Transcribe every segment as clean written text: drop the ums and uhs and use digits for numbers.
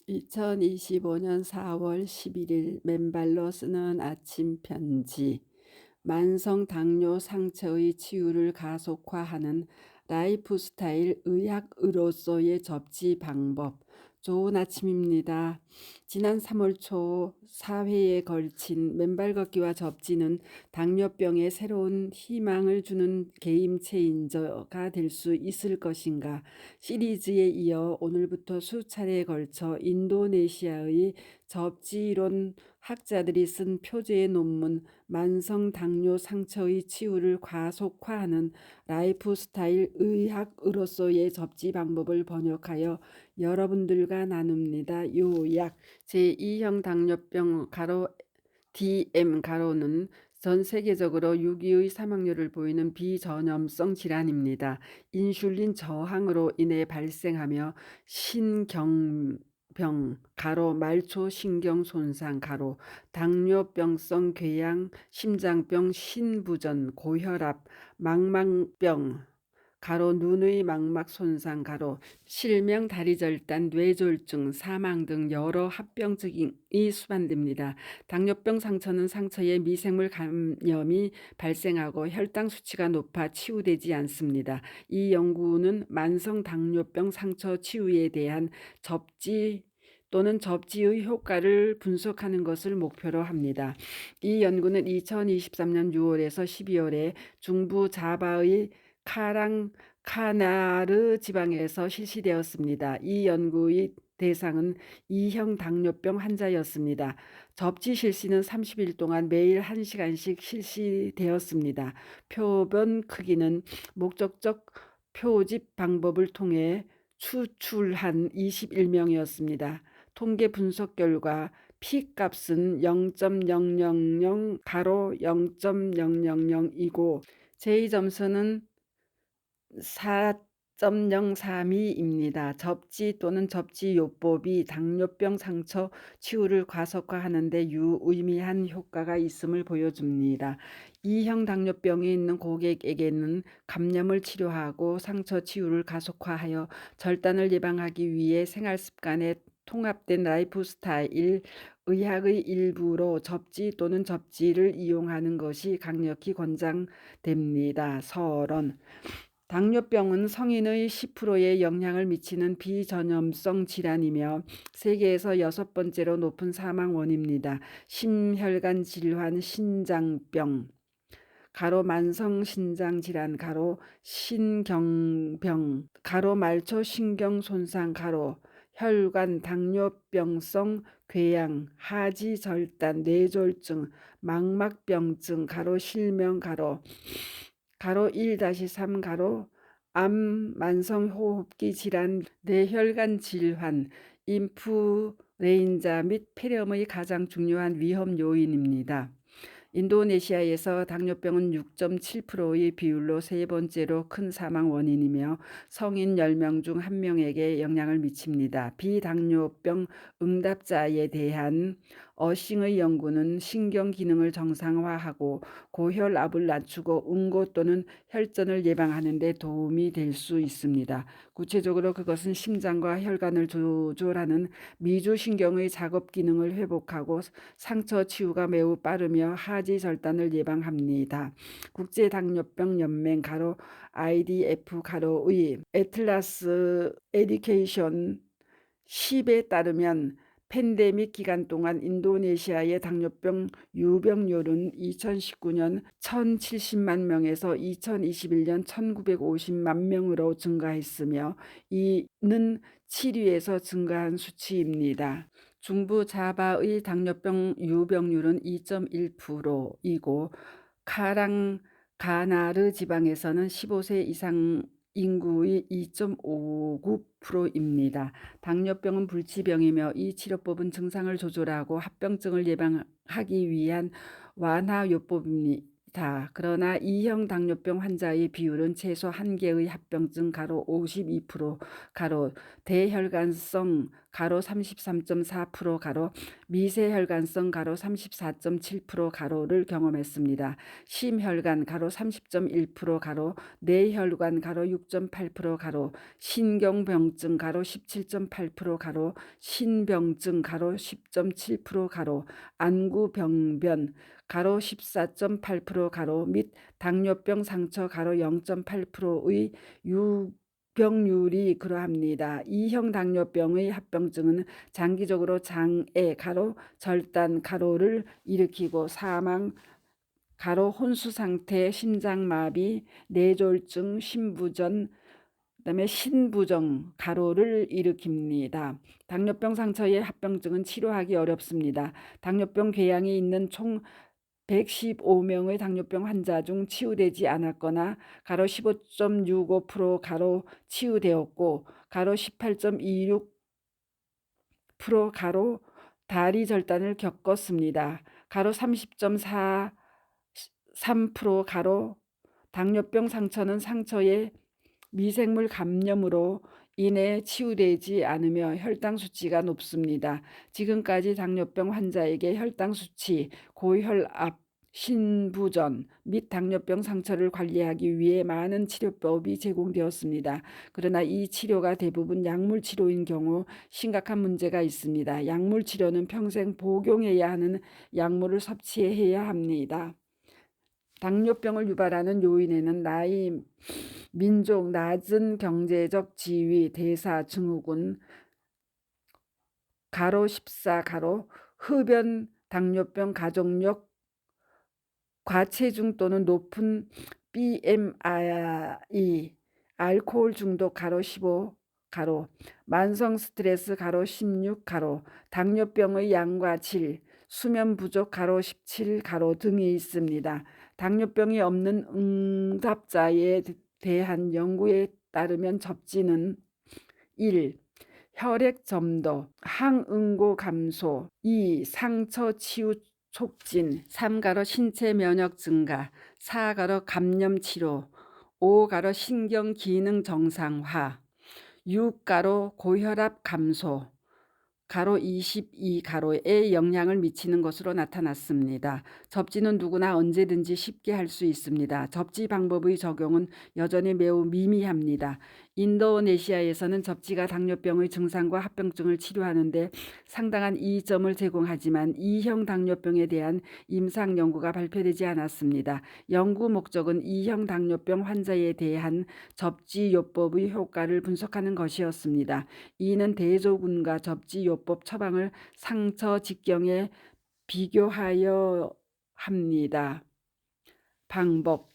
2025년 4월 11일 맨발로 쓰는 아침 편지. 만성 당뇨 상처의 치유를 가속화하는 라이프스타일 의학으로서의 접지 방법. 좋은 아침입니다. 지난 3월 초 4회에 걸친 맨발 걷기와 접지는 당뇨병에 새로운 희망을 주는 게임 체인저가 될 수 있을 것인가 시리즈에 이어 오늘부터 수차례에 걸쳐 인도네시아의 접지이론 학자들이 쓴 표제의 논문 만성 당뇨 상처의 치유를 가속화하는 라이프스타일 의학으로서의 접지 방법을 번역하여 여러분들과 나눕니다. 요약 제2형 당뇨병 가로 DM 가로는 전 세계적으로 유기의 사망률을 보이는 비전염성 질환입니다. 인슐린 저항으로 인해 발생하며 신경병 가로 말초 신경 손상 가로 당뇨병성 궤양 심장병 신부전 고혈압 망막병 가로 눈의 망막 손상 가로 실명 다리절단 뇌졸중 사망 등 여러 합병증이 수반됩니다. 당뇨병 상처는 상처에 미생물 감염이 발생하고 혈당 수치가 높아 치유되지 않습니다. 이 연구는 만성 당뇨병 상처 치유에 대한 접지 또는 접지의 효과를 분석하는 것을 목표로 합니다. 이 연구는 2023년 6월에서 12월에 중부 자바의 카랑카나르 지방에서 실시되었습니다. 이 연구의 대상은 2형 당뇨병 환자였습니다. 접지 실시는 30일 동안 매일 1시간씩 실시되었습니다. 표본 크기는 목적적 표집 방법을 통해 추출한 21명이었습니다. 통계 분석 결과 P 값은 0.000 가로 0.000이고 J 점수는 4.032입니다. 접지 또는 접지요법이 당뇨병 상처 치유를 가속화하는 데 유의미한 효과가 있음을 보여줍니다. 2형 당뇨병이 있는 고객에게는 감염을 치료하고 상처 치유를 가속화하여 절단을 예방하기 위해 생활습관에 통합된 라이프스타일 의학의 일부로 접지 또는 접지를 이용하는 것이 강력히 권장됩니다. 서론 당뇨병은 성인의 10%에 영향을 미치는 비전염성 질환이며 세계에서 6번째로 높은 사망 원인입니다. 심혈관 질환, 신장병, 가로 만성 신장 질환, 가로 신경병, 가로 말초 신경 손상, 가로 혈관 당뇨병성 궤양, 하지 절단, 뇌졸중, 망막병증, 가로 실명, 가로 1-3 가로 암, 만성호흡기 질환, 뇌혈관 질환, 인플루엔자 및 폐렴의 가장 중요한 위험 요인입니다. 인도네시아에서 당뇨병은 6.7%의 비율로 세 번째로 큰 사망 원인이며 성인 10명 중 1명에게 영향을 미칩니다. 비당뇨병 응답자에 대한 어싱의 연구는 신경 기능을 정상화하고 고혈압을 낮추고 응고 또는 혈전을 예방하는 데 도움이 될 수 있습니다. 구체적으로 그것은 심장과 혈관을 조절하는 미주신경의 작업 기능을 회복하고 상처 치유가 매우 빠르며 하지 절단을 예방합니다. 국제당뇨병연맹 가로 IDF 가로의 애틀라스 에듀케이션 10에 따르면 팬데믹 기간 동안 인도네시아의 당뇨병 유병률은 2019년 1,070만 명에서 2021년 1,950만 명으로 증가했으며 이는 7위에서 증가한 수치입니다. 중부 자바의 당뇨병 유병률은 2.1%이고 카랑가나르 지방에서는 15세 이상 인구의 2.59%입니다. 당뇨병은 불치병이며 이 치료법은 증상을 조절하고 합병증을 예방하기 위한 완화요법입니다. 그러나 2형 당뇨병 환자의 비율은 최소 1개의 합병증 가로 52% 가로 대혈관성 가로 33.4% 가로 미세혈관성 가로 34.7% 가로를 경험했습니다. 심혈관 가로 30.1% 가로 뇌혈관 가로 6.8% 가로 신경병증 가로 17.8% 가로 신병증 가로 10.7% 가로 안구병변 가로 14.8% 가로 및 당뇨병 상처 가로 0.8%의 유병률이 그러합니다. 2형 당뇨병의 합병증은 장기적으로 장애 가로 절단 가로를 일으키고 사망 가로 혼수 상태, 심장마비, 뇌졸중, 신부전, 그다음에 신부정 가로를 일으킵니다. 당뇨병 상처의 합병증은 치료하기 어렵습니다. 당뇨병 궤양이 있는 총 115명의 당뇨병 환자 중 치유되지 않았거나 가로 15.65% 가로 치유되었고 가로 18.26% 가로 다리 절단을 겪었습니다. 가로 30.43% 가로 당뇨병 상처는 상처에 미생물 감염으로 인해 치유되지 않으며 혈당 수치가 높습니다. 지금까지 당뇨병 환자에게 혈당 수치, 고혈압, 신부전 및 당뇨병 상처를 관리하기 위해 많은 치료법이 제공되었습니다. 그러나 이 치료가 대부분 약물 치료인 경우 심각한 문제가 있습니다. 약물 치료는 평생 복용해야 하는 약물을 섭취해야 합니다. 당뇨병을 유발하는 요인에는 나이, 민족, 낮은 경제적 지위, 대사, 증후군, 가로 14, 가로 흡연, 당뇨병, 가족력, 과체중 또는 높은 BMI, 알코올 중독, 가로 15, 가로 만성 스트레스, 가로 16, 가로 당뇨병의 양과 질, 수면 부족, 가로 17, 가로 등이 있습니다. 당뇨병이 없는 응답자에 대한 연구에 따르면 접지는 1. 혈액 점도, 항응고 감소, 2. 상처 치유 촉진, 3. 가로 신체 면역 증가, 4. 가로 감염 치료, 5. 가로 신경 기능 정상화, 6. 가로 고혈압 감소, 가로 22 가로에 영향을 미치는 것으로 나타났습니다. 접지는 누구나 언제든지 쉽게 할 수 있습니다. 접지 방법의 적용은 여전히 매우 미미합니다. 인도네시아에서는 접지가 당뇨병의 증상과 합병증을 치료하는 데 상당한 이점을 제공하지만 2형 당뇨병에 대한 임상 연구가 발표되지 않았습니다. 연구 목적은 2형 당뇨병 환자에 대한 접지요법의 효과를 분석하는 것이었습니다. 이는 대조군과 접지요법 처방을 상처 직경에 비교하여 합니다. 방법: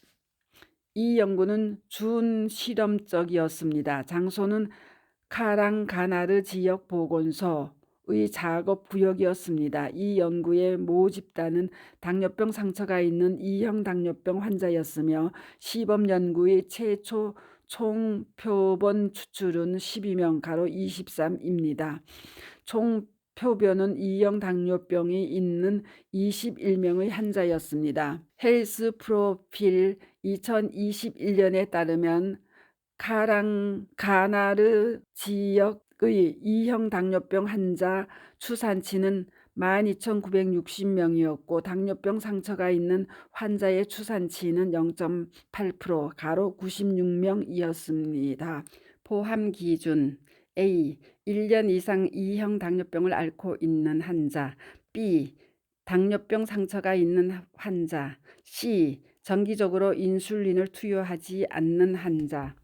이 연구는 준실험적이었습니다. 장소는 카랑가나르 지역 보건소의 작업 구역이었습니다. 이 연구의 모집단은 당뇨병 상처가 있는 2형 당뇨병 환자였으며 시범 연구의 최초 총 표본 추출은 12명 가로 23입니다. 총 표본은 2형 당뇨병이 있는 21명의 환자였습니다. 헬스 프로필 2021년에 따르면 카랑가나르 지역의 2형 당뇨병 환자 추산치는 12,960명이었고 당뇨병 상처가 있는 환자의 추산치는 0.8% 가로 96명이었습니다. 포함 기준: A. 1년 이상 2형 당뇨병을 앓고 있는 환자, B. 당뇨병 상처가 있는 환자, C. 정기적으로 인슐린을 투여하지 않는 환자.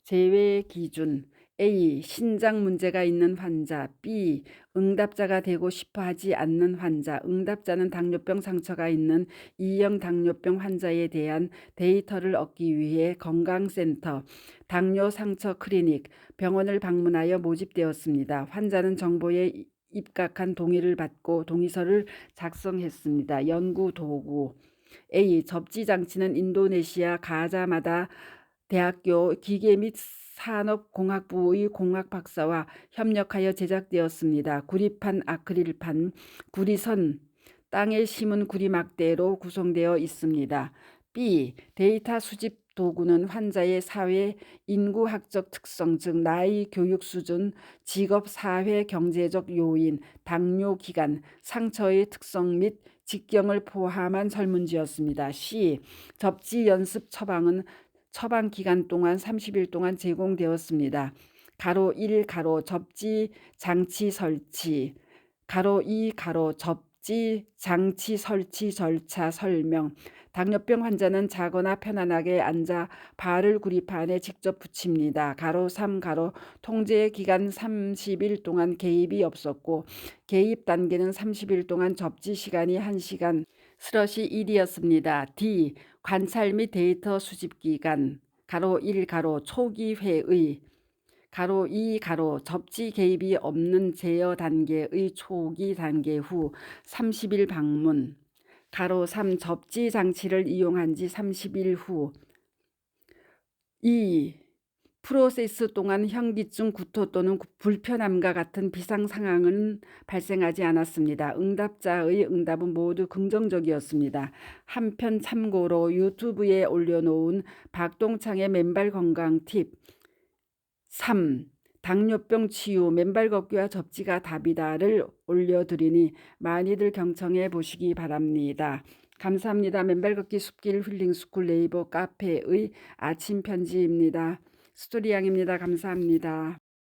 제외 기준: A. 신장 문제가 있는 환자, B. 응답자가 되고 싶어 하지 않는 환자. 응답자는 당뇨병 상처가 있는 2형 당뇨병 환자에 대한 데이터를 얻기 위해 건강센터, 당뇨 상처 클리닉, 병원을 방문하여 모집되었습니다. 환자는 정보에 입각한 동의를 받고 동의서를 작성했습니다. 연구 도구: A. 접지 장치는 인도네시아 가자마다 대학교 기계 및 산업공학부의 공학 박사와 협력하여 제작되었습니다. 구리판, 아크릴판, 구리선, 땅에 심은 구리막대로 구성되어 있습니다. B. 데이터 수집 도구는 환자의 사회 인구학적 특성, 즉 나이, 교육 수준, 직업, 사회, 경제적 요인, 당뇨 기간, 상처의 특성 및 직경을 포함한 설문지였습니다. C. 접지 연습 처방은 처방 기간 동안 30일 동안 제공되었습니다. 가로 1 가로 접지 장치 설치 가로 2 가로 접지 장치 설치 절차 설명. 당뇨병 환자는 자거나 편안하게 앉아 발을 구리판 안에 직접 붙입니다. 가로 3 가로 통제 기간 30일 동안 개입이 없었고 개입 단계는 30일 동안 접지 시간이 1시간 슬롯이 1이었습니다. D. 관찰 및 데이터 수집 기간 가로 1 가로 초기 회의 가로 2 가로 접지 개입이 없는 제어 단계의 초기 단계 후 30일 방문 가로 3 접지 장치를 이용한 지 30일 후 2. 프로세스 동안 현기증, 구토 또는 불편함과 같은 비상 상황은 발생하지 않았습니다. 응답자의 응답은 모두 긍정적이었습니다. 한편 참고로 유튜브에 올려놓은 박동창의 맨발 건강 팁 3. 당뇨병 치유 맨발 걷기와 접지가 답이다를 올려드리니 많이들 경청해 보시기 바랍니다. 감사합니다. 맨발 걷기 숲길 힐링스쿨 네이버 카페의 아침 편지입니다. 스토리양입니다. 감사합니다.